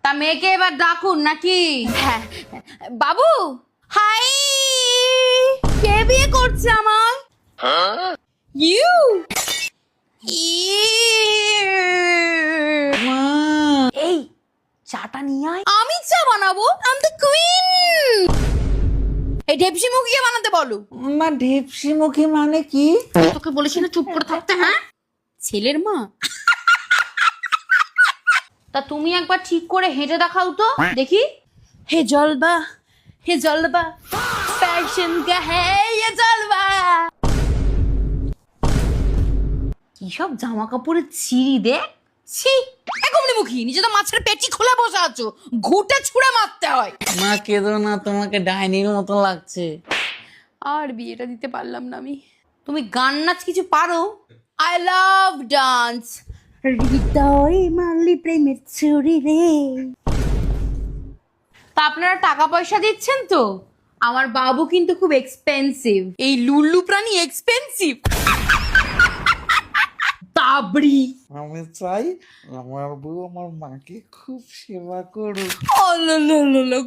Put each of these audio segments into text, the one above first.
তা মেয়েকে এবার ডাকুন নাকি? হ্যাঁ বাবু। হাই, কে বিয়ে করছে আমার? ইউ এই চাটা নিয়ে আয়। আমি চা বানাবো? I am the queen. এই ঢেপসি মুখিয়ে বানাতে বলো। মা ঢেপসি মুখী মানে কি? তোকে বলেছি না চুপ করে থাকতে। হ্যাঁ, ছেলের মা। তা তুমি একবার ঠিক করে হেঁটে দেখাও তো দেখি। হে জলবা, হে জলবা, ফ্যাশন কা হ্যায় ये জলবা। কি সব জামা কাপড়ের ছিঁড়ি দেখ। ছি, একমনি মুখী, নিজে তো মাছের পেটি খোলা বসে আছো, ঘুটে ছুঁড়ে মারতে হয়। মা কেঁদো না, তোমাকে ডাইনির মতো লাগছে। আর বিয়েটা দিতে পারলাম না আমি। তুমি গান নাচ কিছু পারো? I love dance. হৃদয় মালি প্রেমের ছুরি রে। তা আপনারা টাকা পয়সা দিচ্ছেন তো? আমার বাবু কিন্তু খুব এক্সপেন্সিভ। এই লুল্লু প্রাণী এক্সপেন্সিভ। তাবড়ি। আমি চাই আমার বউ আমার মাকে খুব সেবা করুক।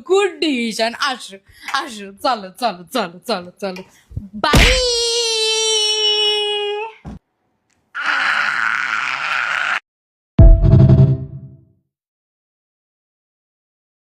Good decision. আসো আসো, চলো চলো চলো চলো চলো, বাই।